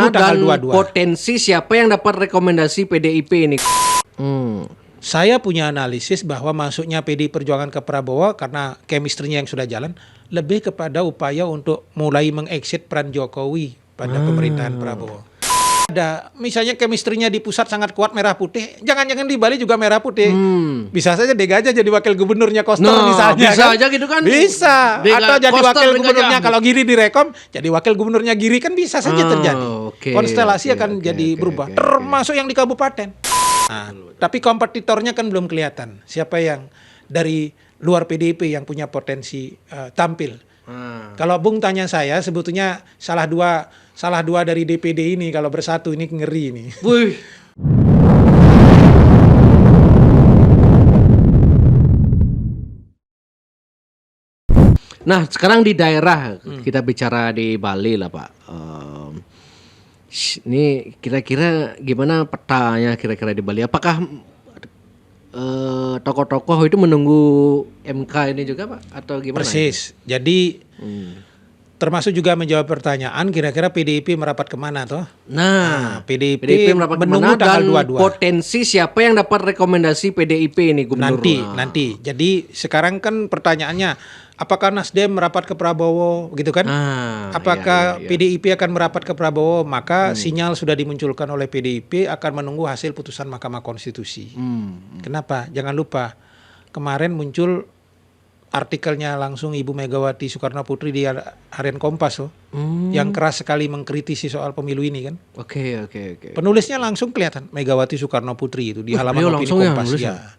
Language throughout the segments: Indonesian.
mana dan tanggal 22. potensi siapa yang dapat rekomendasi PDIP ini? Saya punya analisis bahwa masuknya PDI Perjuangan ke Prabowo karena chemistry-nya yang sudah jalan lebih kepada upaya untuk mulai mengexit peran Jokowi pada pemerintahan Prabowo. Ada misalnya chemistry-nya di pusat sangat kuat merah putih, jangan-jangan di Bali juga merah putih. Bisa saja Dega aja jadi wakil gubernurnya Koster misalnya. Bisa kan? aja gitu kan. Bisa. Atau jadi Koster wakil Dega gubernurnya aja. kalau Giri direkom, jadi wakil gubernurnya Giri kan bisa saja terjadi. Konstelasi akan jadi berubah. Termasuk yang di kabupaten. Nah, tapi kompetitornya kan belum kelihatan. Siapa yang dari luar PDIP yang punya potensi tampil. Kalau Bung tanya saya, sebetulnya salah dua dari DPD ini kalau bersatu ini ngeri ini. Wih. Nah, sekarang di daerah kita bicara di Bali lah, Pak. Ini kira-kira gimana petanya kira-kira di Bali? Apakah tokoh-tokoh itu menunggu MK ini juga, Pak? Atau gimana? Persis. Jadi termasuk juga menjawab pertanyaan kira-kira PDIP merapat kemana toh? Nah, PDIP merapat menunggu kemana tanggal dan 22. potensi siapa yang dapat rekomendasi PDIP ini gubernur? Nanti. Jadi sekarang kan pertanyaannya apakah Nasdem merapat ke Prabowo gitu kan? Apakah PDIP akan merapat ke Prabowo? Maka sinyal sudah dimunculkan oleh PDIP akan menunggu hasil putusan Mahkamah Konstitusi. Kenapa? Jangan lupa kemarin muncul artikelnya langsung Ibu Megawati Soekarno Putri di Harian Kompas loh, yang keras sekali mengkritisi soal pemilu ini kan. Oke. Penulisnya langsung kelihatan Megawati Soekarno Putri itu di halaman opini Kompas ya.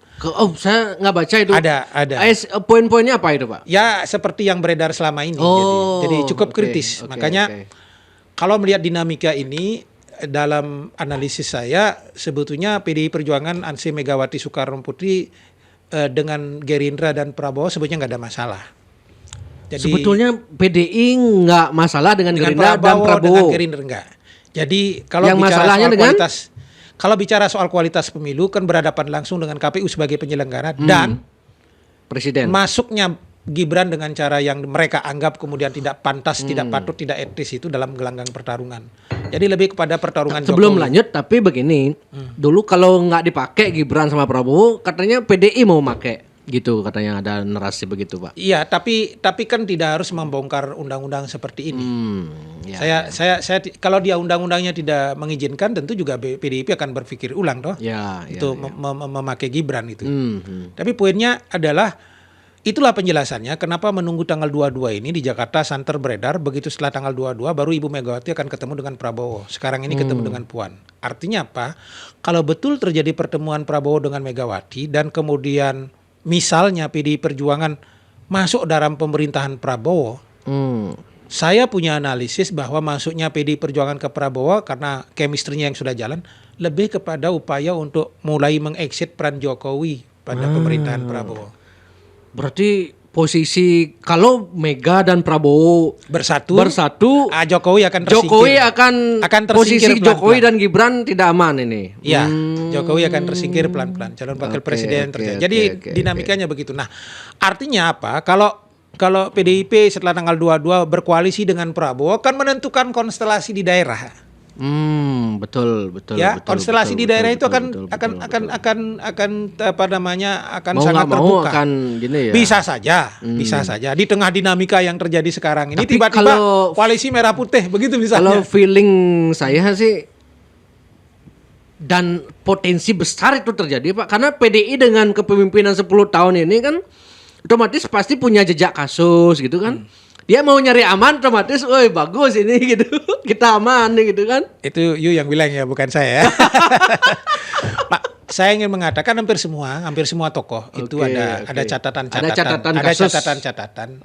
Saya nggak baca itu. Ada. Poin-poinnya apa itu, Pak? Ya seperti yang beredar selama ini. Jadi cukup kritis. Makanya kalau melihat dinamika ini dalam analisis saya sebetulnya PDI Perjuangan ansi Megawati Soekarno Putri dengan Gerindra dan Prabowo sebetulnya nggak ada masalah. Jadi sebetulnya PDI nggak masalah dengan Gerindra dan Prabowo. Dengan Gerindra enggak. Jadi kalau yang bicara masalahnya soal dengan kalau bicara soal kualitas pemilu kan berhadapan langsung dengan KPU sebagai penyelenggara dan presiden. Masuknya Gibran dengan cara yang mereka anggap kemudian tidak pantas, tidak patut, tidak etis itu dalam gelanggang pertarungan. Jadi lebih kepada pertarungan Sebelum Jokowi. lanjut, tapi begini, dulu kalau nggak dipakai Gibran sama Prabowo, katanya PDI mau pakai, gitu katanya ada narasi begitu, Pak. Iya, tapi kan tidak harus membongkar undang-undang seperti ini. Saya kalau dia undang-undangnya tidak mengizinkan, tentu juga PDIP akan berpikir ulang toh, untuk memakai Gibran itu. Tapi poinnya adalah itulah penjelasannya kenapa menunggu tanggal 22 ini di Jakarta santer beredar, begitu setelah tanggal 22 baru Ibu Megawati akan ketemu dengan Prabowo. Sekarang ini ketemu dengan Puan. Artinya apa? Kalau betul terjadi pertemuan Prabowo dengan Megawati dan kemudian misalnya PDI Perjuangan masuk dalam pemerintahan Prabowo, saya punya analisis bahwa masuknya PDI Perjuangan ke Prabowo karena chemistry-nya yang sudah jalan lebih kepada upaya untuk mulai mengexit peran Jokowi pada pemerintahan Prabowo. Berarti posisi kalau Mega dan Prabowo bersatu, Jokowi akan tersingkir. Jokowi akan posisi pelan-pelan. Jokowi dan Gibran tidak aman ini. Ya, Jokowi akan tersingkir pelan-pelan. Calon wakil presiden terjadi. Jadi dinamikanya begitu. Nah, artinya apa? Kalau PDIP setelah tanggal 22 berkoalisi dengan Prabowo kan menentukan konstelasi di daerah. Betul. Ya, konstelasi di daerah itu akan apa namanya akan sangat terbuka. Gini ya. Bisa saja di tengah dinamika yang terjadi sekarang ini Tapi tiba-tiba koalisi merah putih begitu misalnya. Kalau feeling saya sih dan potensi besar itu terjadi, Pak, karena PDI dengan kepemimpinan 10 tahun ini kan otomatis pasti punya jejak kasus gitu kan. Dia mau nyari aman otomatis, woi bagus ini gitu. Kita aman nih gitu kan. Itu you yang bilang ya, bukan saya. Pak, saya ingin mengatakan hampir semua tokoh itu ada catatan-catatan.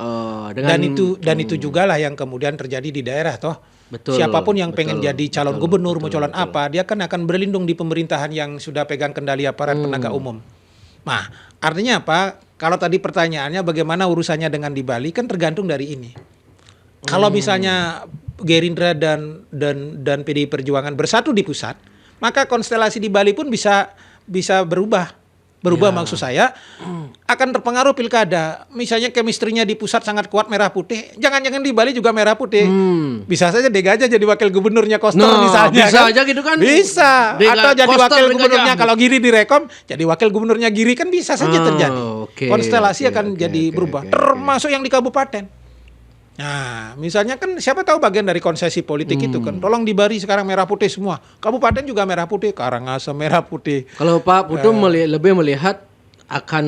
Dan itu juga lah yang kemudian terjadi di daerah toh. Siapapun yang pengen jadi calon gubernur, mau calon apa, dia kan akan berlindung di pemerintahan yang sudah pegang kendali aparat penegak umum. Nah, artinya apa? Kalau tadi pertanyaannya bagaimana urusannya dengan di Bali kan tergantung dari ini. Kalau misalnya Gerindra dan PDI Perjuangan bersatu di pusat, maka konstelasi di Bali pun bisa berubah. Berubah maksud saya akan terpengaruh pilkada. Misalnya chemistry-nya di pusat sangat kuat merah putih, jangan-jangan di Bali juga merah putih. Bisa saja Dega aja jadi wakil gubernurnya Koster misalnya. Bisa aja gitu kan. Bisa. Dega, atau jadi Koster, wakil Dega gubernurnya aja. kalau Giri direkom, jadi wakil gubernurnya Giri kan bisa saja terjadi. Konstelasi akan jadi berubah. Termasuk yang di kabupaten. Nah, misalnya kan siapa tahu bagian dari konsesi politik itu kan. Tolong di Bari sekarang merah putih semua. Kabupaten juga merah putih, Karangasem merah putih. Kalau Pak Putu lebih melihat akan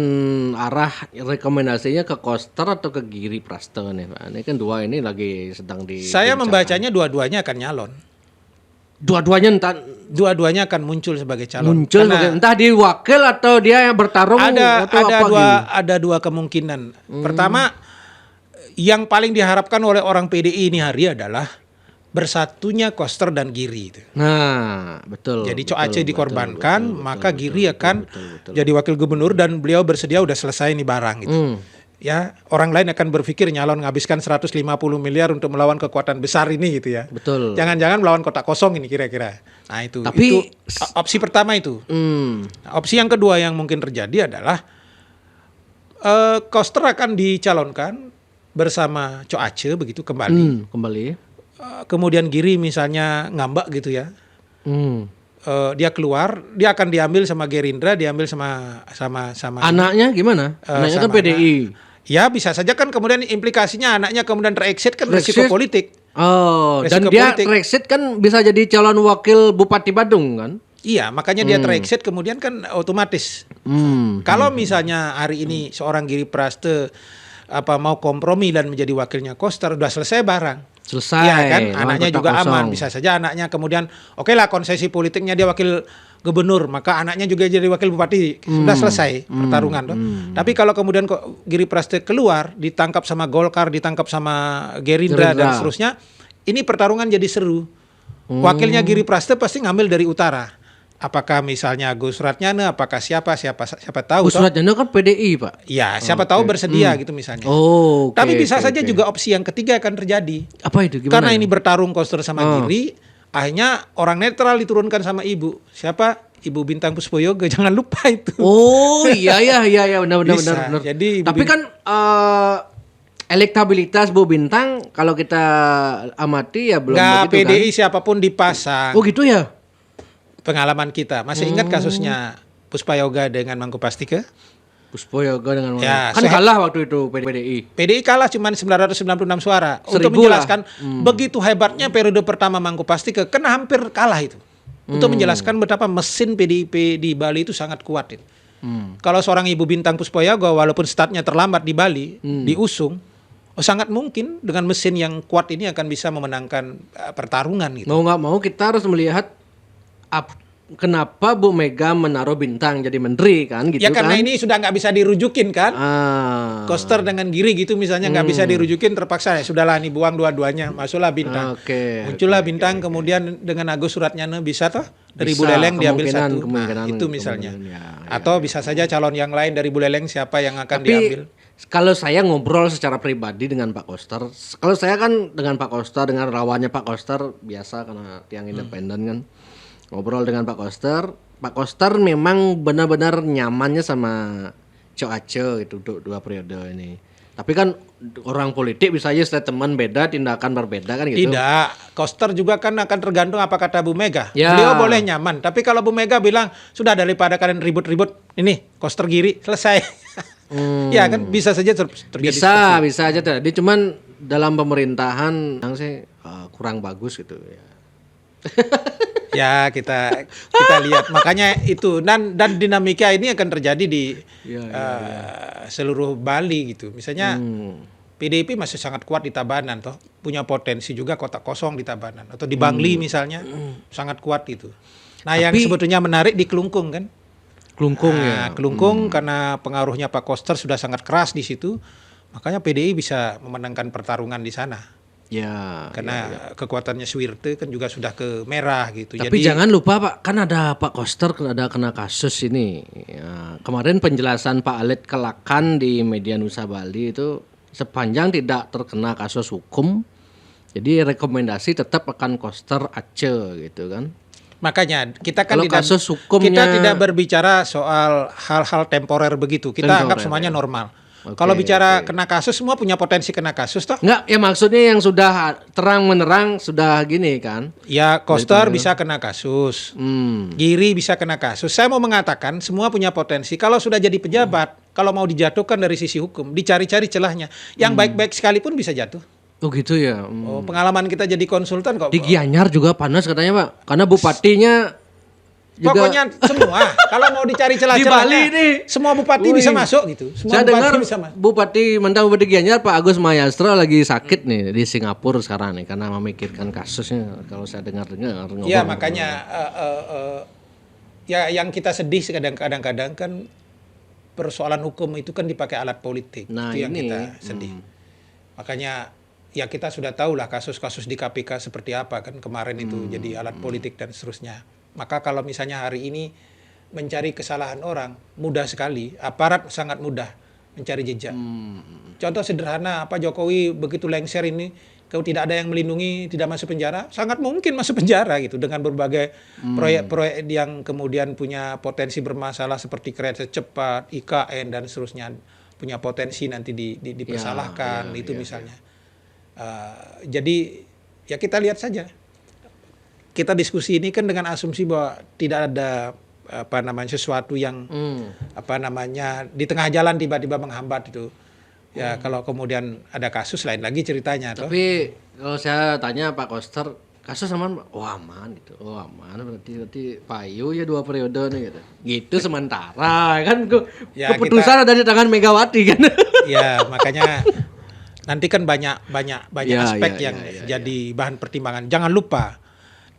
arah rekomendasinya ke Koster atau ke Giri Prasto nih Pak. Ini kan dua ini lagi sedang di. Saya membacanya dua-duanya akan nyalon. Dua-duanya akan muncul sebagai calon. Entah di wakil atau dia yang bertarung ada dua kemungkinan. Pertama, yang paling diharapkan oleh orang PDI ini hari adalah bersatunya Koster dan Giri itu. Nah, betul. Jadi Coace dikorbankan, maka Giri akan jadi wakil gubernur dan beliau bersedia udah selesai nih barang gitu. Ya, orang lain akan berpikir nyalon menghabiskan 150 miliar untuk melawan kekuatan besar ini gitu ya. Betul. Jangan-jangan melawan kotak kosong ini kira-kira. Nah, itu opsi pertama itu. Nah, opsi yang kedua yang mungkin terjadi adalah Koster akan dicalonkan bersama Coace begitu kembali. Kemudian Giri misalnya ngambak gitu ya. Dia keluar, dia akan diambil sama Gerindra, diambil sama anaknya gimana? Anaknya kan PDI. Ya bisa saja kan kemudian implikasinya anaknya kemudian ter-exit kan resiko politik. Dan dia ter-exit kan bisa jadi calon wakil Bupati Badung kan? Iya, makanya dia ter-exit kemudian kan otomatis. Kalau misalnya hari ini seorang Giri Prasto mau kompromi dan menjadi wakilnya Koster, udah selesai barang. Selesai. Ya kan, anaknya juga aman. Bisa saja anaknya kemudian oke lah konsesi politiknya dia wakil gubernur, maka anaknya juga jadi wakil bupati. Sudah selesai pertarungan toh. Tapi kalau kemudian kok Giri Prasto keluar, ditangkap sama Golkar, ditangkap sama Gerindra dan seterusnya, ini pertarungan jadi seru. Wakilnya Giri Prasto pasti ngambil dari utara. Apakah misalnya Agus Ratnyana, apakah siapa tahu. Agus Ratnyana kan PDI Pak. Ya, siapa tahu bersedia gitu misalnya. Tapi bisa saja juga opsi yang ketiga akan terjadi. Apa itu? Gimana? Karena ini bertarung Koster sama Giri, akhirnya orang netral diturunkan sama ibu. Siapa? Ibu Bintang Puspoyoga, jangan lupa itu. Iya benar. Jadi tapi kan elektabilitas Bu Bintang kalau kita amati ya belum begitu PDI kan. Siapapun dipasang. Oh gitu ya. Pengalaman kita. Masih ingat kasusnya Puspayoga dengan Mangkupastika? Puspayoga dengan kan kalah waktu itu PDI. PDI kalah cuma 996 suara. Untuk menjelaskan begitu hebatnya periode pertama Mangkupastika, kena hampir kalah itu. Untuk menjelaskan betapa mesin PDIP di Bali itu sangat kuat. Kalau seorang Ibu Bintang Puspayoga walaupun startnya terlambat di Bali, diusung, sangat mungkin dengan mesin yang kuat ini akan bisa memenangkan pertarungan gitu. Mau nggak mau kita harus melihat kenapa Bu Mega menaruh Bintang jadi menteri kan gitu kan. Ya karena ini sudah nggak bisa dirujukin kan. Koster dengan Giri gitu misalnya nggak bisa dirujukin, terpaksa ya sudahlah nih buang dua-duanya, masuklah Bintang. Muncullah Bintang kemudian dengan Agus Suratnyana bisa toh dari Buleleng diambil satu. Itu misalnya. Atau bisa saja calon yang lain dari Buleleng siapa yang akan diambil. Kalau saya ngobrol secara pribadi dengan Pak Koster, kalau saya kan dengan Pak Koster, dengan rawannya Pak Koster biasa karena tiang independen kan. Ngobrol dengan Pak Koster memang benar-benar nyamannya sama Coace itu untuk 2 periode ini. Tapi kan orang politik bisa aja statement beda, tindakan berbeda kan gitu. Tidak, Koster juga kan akan tergantung apa kata Bu Mega. Beliau boleh nyaman, tapi kalau Bu Mega bilang sudah daripada kalian ribut-ribut, ini Koster Giri selesai. Ya kan bisa saja terjadi. Bisa aja terjadi. Cuman dalam pemerintahan yang sih kurang bagus gitu ya. Ya kita lihat makanya itu dan dinamika ini akan terjadi di seluruh Bali gitu. Misalnya PDIP masih sangat kuat di Tabanan toh, punya potensi juga kotak kosong di Tabanan atau di Bangli misalnya sangat kuat itu. Nah, yang sebetulnya menarik di Kelungkung kan. Kelungkung karena pengaruhnya Pak Koster sudah sangat keras di situ, makanya PDI bisa memenangkan pertarungan di sana. Karena kekuatannya Suwirte kan juga sudah ke merah gitu. Tapi jangan lupa Pak, kan ada Pak Koster ada kena kasus ini. Kemarin penjelasan Pak Alit Kelakan di Media Nusa Bali itu sepanjang tidak terkena kasus hukum, jadi rekomendasi tetap akan Koster Aceh gitu kan. Makanya kita kan Kalau kasus hukumnya, kita tidak berbicara soal hal-hal temporer begitu. Kita anggap semuanya normal. Kalau bicara kena kasus, semua punya potensi kena kasus toh? Enggak, ya maksudnya yang sudah terang menerang sudah gini kan? Ya, Koster bisa kena kasus, Giri bisa kena kasus. Saya mau mengatakan semua punya potensi. Kalau sudah jadi pejabat, kalau mau dijatuhkan dari sisi hukum, dicari-cari celahnya. Yang baik-baik sekalipun bisa jatuh. Oh gitu ya. Oh, pengalaman kita jadi konsultan kok. Di Gianyar juga panas katanya Pak, karena bupatinya juga. Pokoknya semua. Kalau mau dicari celah-celahnya, Di Bali ini, semua bupati bisa masuk gitu. Semua saya dengar bisa masuk. mantan Bupati Gianyar Pak Agus Mayastra lagi sakit nih di Singapura sekarang nih karena memikirkan kasusnya. Kalau saya dengar-dengar. Ya makanya ya yang kita sedih kadang-kadang kan persoalan hukum itu kan dipakai alat politik. Nah, itu yang ini, kita sedih. Makanya ya kita sudah tahu lah kasus-kasus di KPK seperti apa kan kemarin itu jadi alat politik dan seterusnya. Maka kalau misalnya hari ini mencari kesalahan orang mudah sekali, aparat sangat mudah mencari jejak. Contoh sederhana, Pak Jokowi begitu lengser ini, kalau tidak ada yang melindungi, tidak masuk penjara, sangat mungkin masuk penjara gitu dengan berbagai proyek-proyek yang kemudian punya potensi bermasalah seperti kereta cepat, IKN dan seterusnya, punya potensi nanti dipersalahkan misalnya. Jadi ya kita lihat saja. Kita diskusi ini kan dengan asumsi bahwa tidak ada sesuatu yang di tengah jalan tiba-tiba menghambat itu. Ya kalau kemudian ada kasus lain lagi ceritanya. Tapi kalau saya tanya Pak Koster, kasus aman? Oh aman gitu. Oh aman berarti payu ya 2 periode nih gitu. Gitu sementara kan keputusan ada di tangan Megawati kan. Ya makanya nanti kan banyak aspek yang jadi bahan pertimbangan. Jangan lupa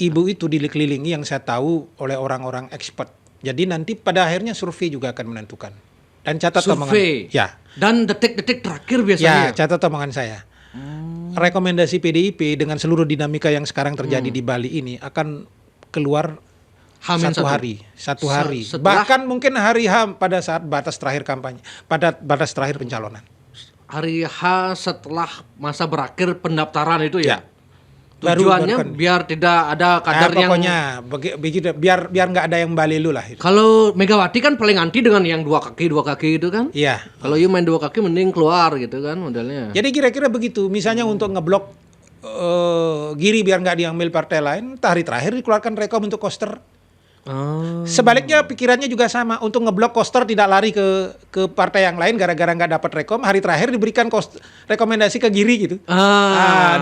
ibu itu dikelilingi yang saya tahu oleh orang-orang expert. Jadi nanti pada akhirnya survei juga akan menentukan. Dan catat survei. Ya. Dan detik-detik terakhir biasanya. Ya, catat omongan saya. Rekomendasi PDIP dengan seluruh dinamika yang sekarang terjadi di Bali ini akan keluar satu hari. Bahkan mungkin hari H pada saat batas terakhir kampanye, pada batas terakhir pencalonan. Hari H setelah masa berakhir pendaftaran itu ya? baru Tujuannya biar tidak ada kadar yang pokoknya begitu biar nggak ada yang balilu lah. Kalau Megawati kan paling anti dengan yang dua kaki itu kan. Iya. Kalau you main 2 kaki mending keluar gitu kan modelnya. Jadi kira-kira begitu. Misalnya untuk ngeblok Giri biar nggak diambil partai lain, hari terakhir dikeluarkan rekom untuk Koster. Sebaliknya pikirannya juga sama, untuk ngeblok Koster tidak lari ke partai yang lain gara-gara nggak dapat rekom, hari terakhir diberikan rekomendasi ke Giri gitu.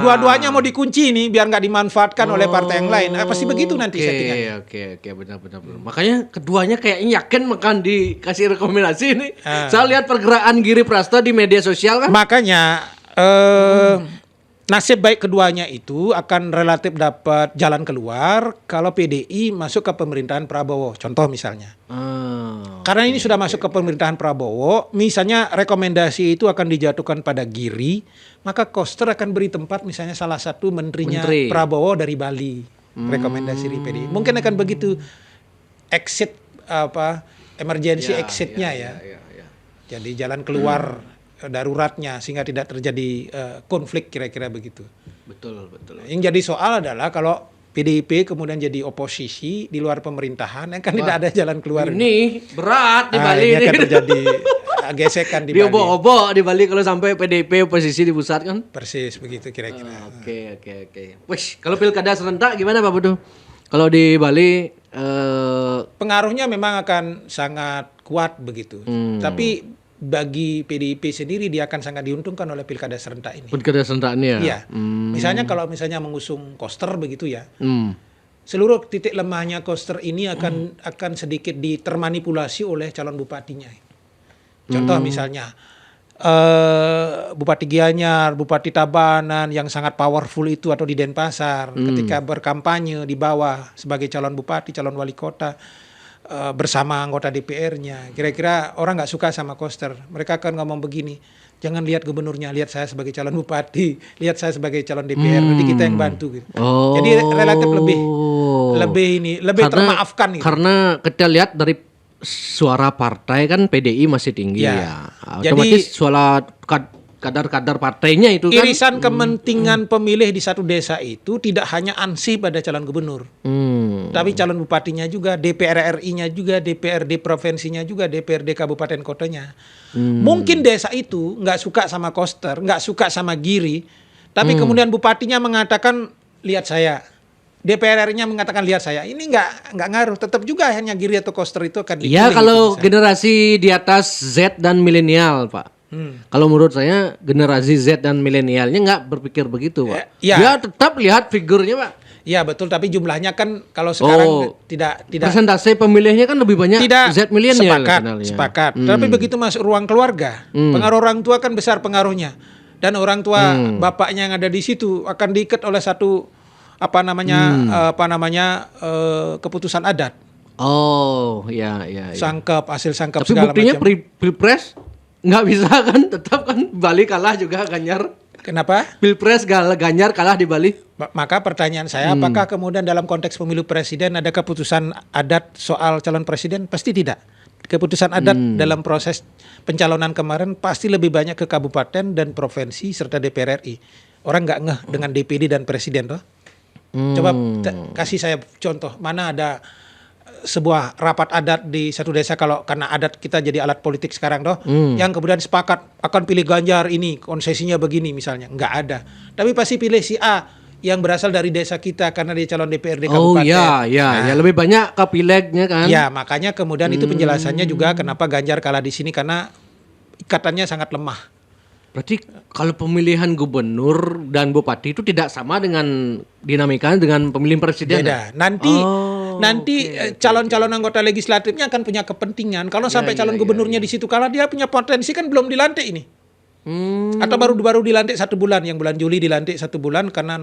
Dua-duanya mau dikunci nih biar nggak dimanfaatkan oleh partai yang lain. Pasti begitu nanti settingannya. Oke, benar. Makanya keduanya kayaknya yakin makan dikasih rekomendasi ini. Saya lihat pergerakan Giri Prasta di media sosial kan. Makanya nasib baik keduanya itu akan relatif dapat jalan keluar kalau PDI masuk ke pemerintahan Prabowo. Contoh misalnya. Karena ini sudah masuk ke pemerintahan Prabowo, misalnya rekomendasi itu akan dijatuhkan pada Giri, maka Koster akan beri tempat misalnya salah satu menterinya Prabowo dari Bali. Rekomendasi di PDI. Mungkin akan begitu exit emergency exitnya ya. Jadi jalan keluar daruratnya sehingga tidak terjadi konflik kira-kira begitu. Betul. Yang jadi soal adalah kalau PDIP kemudian jadi oposisi di luar pemerintahan, kan tidak ada jalan keluar. Ini berat di Bali ini. Akan terjadi gesekan di Bali. Diobok-obok di Bali kalau sampai PDIP oposisi di pusat kan. Persis begitu kira-kira. Oke. Wih, kalau pilkada serentak gimana Pak Budu? Kalau di Bali pengaruhnya memang akan sangat kuat begitu. Tapi bagi PDIP sendiri dia akan sangat diuntungkan oleh pilkada serentak ini. Pilkada serentak ini ya? Iya. Misalnya kalau mengusung Koster begitu ya. Seluruh titik lemahnya Koster ini akan sedikit ditermanipulasi oleh calon bupatinya. Contoh misalnya Bupati Gianyar, Bupati Tabanan yang sangat powerful itu atau di Denpasar ketika berkampanye di bawah sebagai calon bupati, calon wali kota bersama anggota DPR-nya. Kira-kira orang nggak suka sama Koster. Mereka akan ngomong begini, jangan lihat gubernurnya, lihat saya sebagai calon bupati, lihat saya sebagai calon DPR, nanti kita yang bantu. Gitu. Jadi relatif lebih termaafkan. Gitu. Karena kita lihat dari suara partai kan PDI masih tinggi ya. Otomatis suara kadar-kadar partainya itu kan. Irisan kepentingan pemilih di satu desa itu tidak hanya ansih pada calon gubernur. Tapi calon bupatinya juga, DPR RI-nya juga, DPRD provinsinya juga, DPRD kabupaten kotanya. Mungkin desa itu nggak suka sama Koster, nggak suka sama Giri, tapi kemudian bupatinya mengatakan lihat saya. DPR RI-nya mengatakan lihat saya. Ini nggak ngaruh. Tetap juga hanya Giri atau Koster itu akan dipilih. Iya, kalau generasi di atas Z dan milenial, Pak. Kalau menurut saya generasi Z dan milenialnya nggak berpikir begitu, Pak. Dia tetap lihat figurnya, Pak. Iya betul, tapi jumlahnya kan kalau sekarang tidak persentase pemilihnya kan lebih banyak Z milenial. Sepakat. Tapi begitu masuk ruang keluarga, pengaruh orang tua kan besar pengaruhnya. Dan orang tua bapaknya yang ada di situ akan diikat oleh satu keputusan adat. Oh, iya. Sangkap, hasil sangkap tapi segala macam. Tapi buktinya Pilpres nggak bisa kan, tetap kan Bali kalah juga Ganjar. Kenapa? Pilpres Ganjar kalah di Bali. Maka pertanyaan saya, apakah kemudian dalam konteks pemilu presiden ada keputusan adat soal calon presiden? Pasti tidak. Keputusan adat dalam proses pencalonan kemarin pasti lebih banyak ke kabupaten dan provinsi serta DPR RI. Orang nggak ngeh dengan DPD dan presiden toh. Coba kasih saya contoh, mana ada sebuah rapat adat di satu desa kalau karena adat kita jadi alat politik sekarang toh, yang kemudian sepakat akan pilih Ganjar ini, konsesinya begini misalnya, nggak ada. Tapi pasti pilih si A yang berasal dari desa kita karena dia calon DPRD kabupaten. Oh iya, ya lebih banyak ke pilegnya kan. Ya, makanya kemudian itu penjelasannya juga kenapa Ganjar kalah di sini karena ikatannya sangat lemah. Berarti kalau pemilihan gubernur dan bupati itu tidak sama dengan dinamika dengan pemilihan presiden. Beda. Nanti calon-calon anggota legislatifnya akan punya kepentingan. Kalau sampai calon gubernurnya di situ kalah, dia punya potensi kan belum dilantik ini. Atau baru dilantik 1 bulan, yang bulan Juli dilantik 1 bulan karena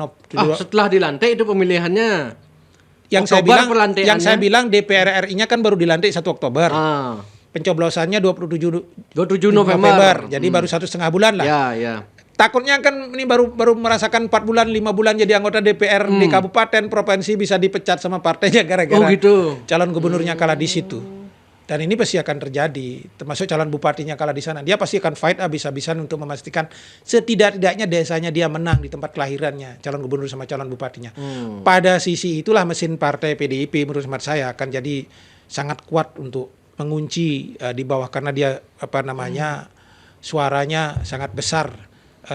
setelah dilantik itu pemilihannya. Yang saya bilang DPR RI-nya kan baru dilantik 1 Oktober. Pencoblosannya 27 November. Jadi baru 1,5 bulan lah. Ya. Takutnya kan ini baru merasakan 4 bulan, 5 bulan jadi anggota DPR di kabupaten, provinsi bisa dipecat sama partainya gara-gara calon gubernurnya kalah di situ. Dan ini pasti akan terjadi, termasuk calon bupatinya kalah di sana. Dia pasti akan fight habis-habisan untuk memastikan setidak-tidaknya desanya dia menang di tempat kelahirannya, calon gubernur sama calon bupatinya. Pada sisi itulah mesin partai PDIP menurut hemat saya akan jadi sangat kuat untuk mengunci di bawah karena dia suaranya sangat besar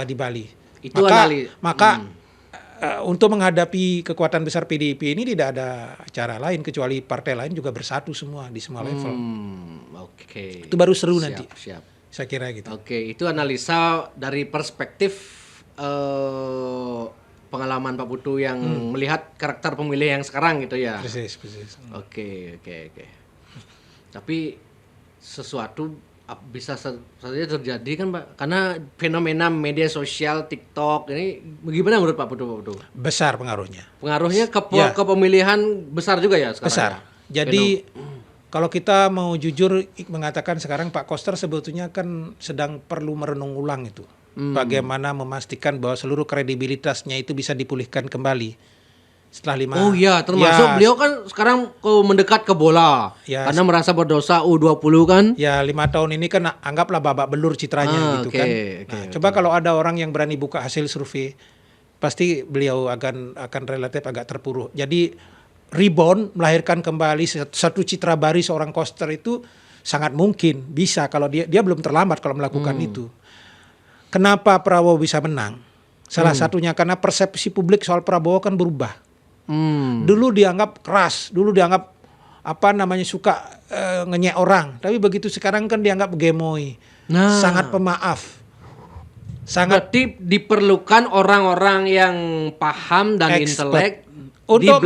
di Bali. Maka untuk menghadapi kekuatan besar PDIP ini tidak ada cara lain kecuali partai lain juga bersatu semua di semua level. Itu baru seru nanti. Saya kira gitu. Itu analisa dari perspektif pengalaman Pak Putu yang melihat karakter pemilih yang sekarang gitu ya. Persis. Oke. Tapi sesuatu bisa saja terjadi kan Pak, karena fenomena media sosial TikTok ini bagaimana menurut Pak Putu? Besar pengaruhnya. Pengaruhnya ke pemilihan besar juga ya sekarang. Besar. Jadi kalau kita mau jujur mengatakan sekarang Pak Koster sebetulnya kan sedang perlu merenung ulang itu. Bagaimana memastikan bahwa seluruh kredibilitasnya itu bisa dipulihkan kembali. Setelah 5. Oh iya, termasuk beliau kan sekarang mendekat ke bola. Karena merasa berdosa U20 kan. Ya 5 tahun ini kan anggaplah babak belur citranya gitu kan. Coba kalau ada orang yang berani buka hasil survei, pasti beliau akan relatif agak terpuruk. Jadi rebound, melahirkan kembali satu citra baru seorang Koster itu sangat mungkin bisa kalau dia belum terlambat kalau melakukan itu. Kenapa Prabowo bisa menang? Salah satunya karena persepsi publik soal Prabowo kan berubah. Dulu dianggap keras, dulu dianggap suka ngenyek orang, tapi begitu sekarang kan dianggap gemoy, sangat pemaaf. Berarti diperlukan orang-orang yang paham dan intelek untuk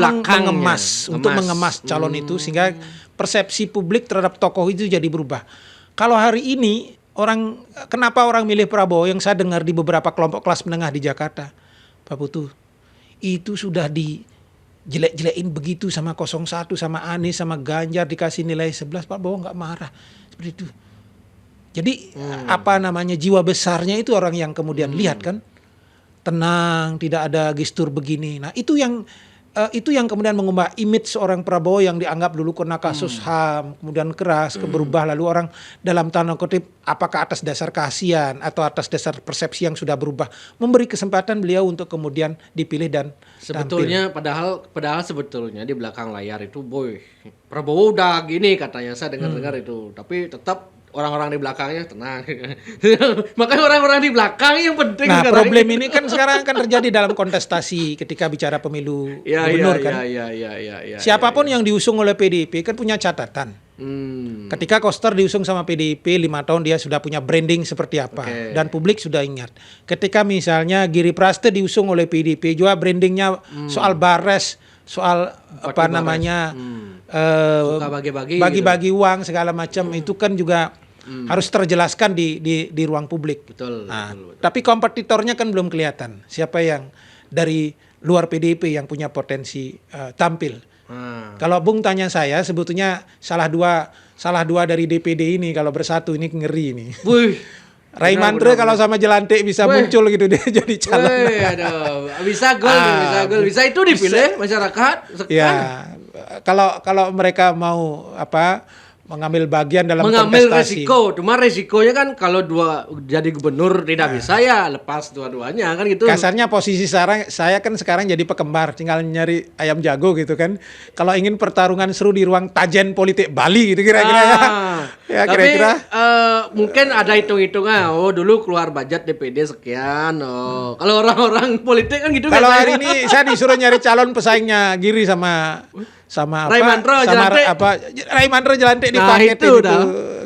mengemas calon itu sehingga persepsi publik terhadap tokoh itu jadi berubah. Kalau hari ini kenapa orang milih Prabowo yang saya dengar di beberapa kelompok kelas menengah di Jakarta, Pak Putu, itu sudah jelek-jelekin begitu sama 01, sama Anies, sama Ganjar dikasih nilai 11, Pak Prabowo nggak marah seperti itu. Jadi jiwa besarnya itu orang yang kemudian lihat kan tenang, tidak ada gestur begini. Nah itu yang itu yang kemudian mengubah image seorang Prabowo yang dianggap dulu kena kasus HAM, kemudian keras, berubah, lalu orang dalam tanda kutip apakah atas dasar kasihan atau atas dasar persepsi yang sudah berubah, memberi kesempatan beliau untuk kemudian dipilih dan sebetulnya padahal sebetulnya di belakang layar itu Prabowo udah gini katanya, saya dengar-dengar itu, tapi tetap orang-orang di belakangnya tenang. Makanya orang-orang di belakang yang penting. Nah, problem ini kan sekarang kan terjadi dalam kontestasi ketika bicara pemilu gubernur kan. Siapapun yang diusung oleh PDIP kan punya catatan. Ketika Koster diusung sama PDIP 5 tahun dia sudah punya branding seperti apa dan publik sudah ingat. Ketika misalnya Giri Praste diusung oleh PDIP juga brandingnya soal bares, soal apa namanya bagi-bagi uang segala macam itu kan juga harus terjelaskan di ruang publik. Betul. Tapi kompetitornya kan belum kelihatan. Siapa yang dari luar PDIP yang punya potensi tampil. Kalau Bung tanya saya, sebetulnya salah dua dari DPD ini kalau bersatu ini ngeri ini. Ray Mantre kalau sama Jelantik bisa muncul gitu dia jadi calon. Bisa gol. Bisa itu dipilih masyarakat. Ya, kalau mereka mau mengambil bagian dalam kontestasi. Resiko, cuma resikonya kan kalau jadi gubernur tidak bisa ya lepas dua-duanya kan gitu. Kasarnya posisi saya kan sekarang jadi pekembar, tinggal nyari ayam jago gitu kan. Kalau ingin pertarungan seru di ruang tajen politik Bali gitu kira-kira ya kira-kira. Mungkin ada hitung-hitungan. Dulu keluar budget DPD sekian. Kalau orang-orang politik kan gitu. Kalau hari ini saya disuruh nyari calon pesaingnya Giri sama Ray Mantre Jelantik dipakai itu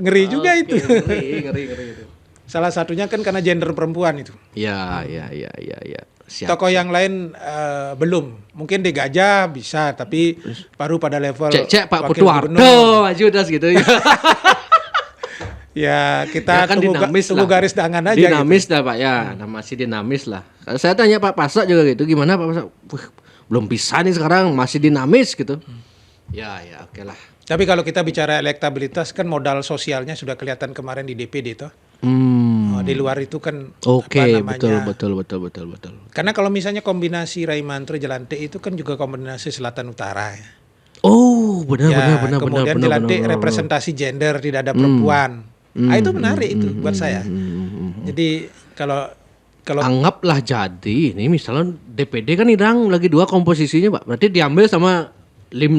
ngeri juga itu. Ngeri itu. Salah satunya kan karena gender perempuan itu. Ya. Siap. Tokoh yang lain belum. Mungkin di Gajah bisa tapi baru pada level cek Pak Putu Wardo maju das gitu ya. Ya kita kan tunggu garis tangan aja. Dinamis gitu. Lah Pak ya, masih dinamis lah. Saya tanya Pak Pasak juga gitu, gimana Pak Pasak? Belum bisa nih sekarang, masih dinamis gitu. Ya oke lah. Tapi kalau kita bicara elektabilitas kan modal sosialnya sudah kelihatan kemarin di DPD toh. Di luar itu kan betul. Karena kalau misalnya kombinasi Ray Mantre Jelantik itu kan juga kombinasi selatan utara ya. Benar. Kemudian Jelantik representasi gender, tidak ada perempuan. Itu menarik itu buat saya. Jadi kalau anggaplah jadi ini misalnya DPD kan hidang lagi 2 komposisinya Pak. Berarti diambil sama 6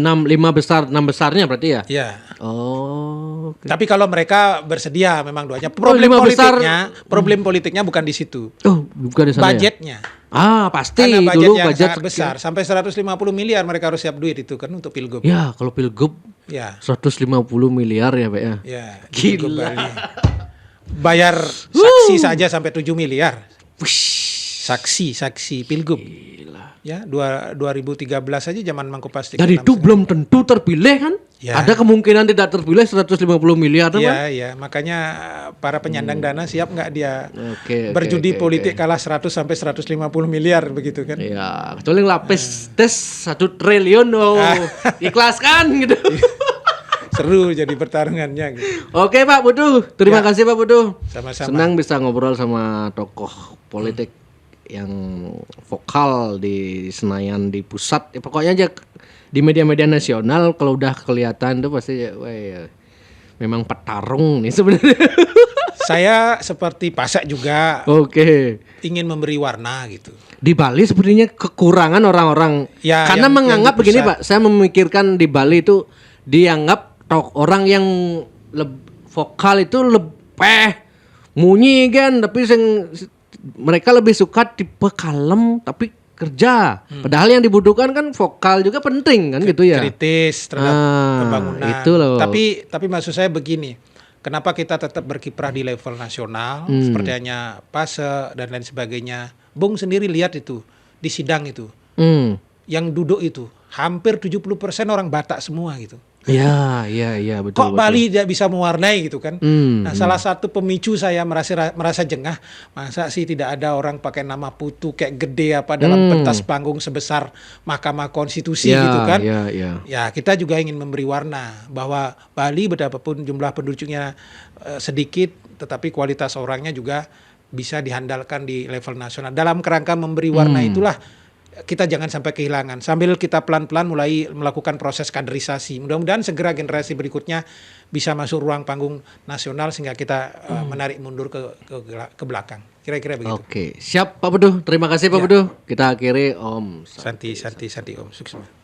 besarnya berarti ya? Iya. Okay. Tapi kalau mereka bersedia memang duanya. Problem politiknya bukan di situ. Bukan di sana. Budgetnya. Pasti karena budget dulu yang budget sangat besar sampai 150 miliar mereka harus siap duit itu kan untuk Pilgub. Ya, kalau Pilgub 150 miliar ya, Pak ya. Ya, gila. Bayar saksi saja sampai 7 miliar. Saksi Pilgub. Gila. Ya, 2013 aja zaman Mangkopastik. Dan itu belum tentu terpilih kan? Ya. Ada kemungkinan tidak terpilih 150 miliar kan? Iya, makanya para penyandang dana siap nggak dia berjudi politik kalah 100 sampai 150 miliar begitu kan? Iya, kecuali lapis tes 1 triliun ikhlaskan gitu. Seru jadi pertarungannya gitu. Oke Pak Putu, terima kasih Pak Putu. Sama-sama. Senang bisa ngobrol sama tokoh politik yang vokal di Senayan, di pusat. Ya, pokoknya aja di media-media nasional kalau udah kelihatan tuh pasti memang petarung nih sebenarnya. Saya seperti Pasak juga. Ingin memberi warna gitu. Di Bali sepertinya kekurangan orang-orang karena menganggap begini Pak, saya memikirkan di Bali itu dianggap orang yang vokal itu lebih munyi kan, tapi mereka lebih suka tipe kalem tapi kerja. Padahal yang dibutuhkan kan vokal juga penting kan gitu ya. Kritis terhadap pembangunan. Itu loh. Tapi maksud saya begini. Kenapa kita tetap berkiprah di level nasional seperti hanya Pase dan lain sebagainya. Bung sendiri lihat itu di sidang itu. Yang duduk itu hampir 70% orang Batak semua gitu. Iya, betul. Kok Bali tidak bisa mewarnai gitu kan? Salah satu pemicu saya merasa jengah, masa sih tidak ada orang pakai nama Putu kayak gede dalam pentas panggung sebesar Mahkamah Konstitusi gitu kan? Ya, kita juga ingin memberi warna bahwa Bali betapapun jumlah penduduknya sedikit, tetapi kualitas orangnya juga bisa dihandalkan di level nasional. Dalam kerangka memberi warna itulah kita jangan sampai kehilangan. Sambil kita pelan-pelan mulai melakukan proses kaderisasi. Mudah-mudahan segera generasi berikutnya bisa masuk ruang panggung nasional sehingga kita menarik mundur ke belakang. Kira-kira begitu. Oke, siap Pak Bedu. Terima kasih Pak Bedu. Kita akhiri Om Santi Om. Sukses.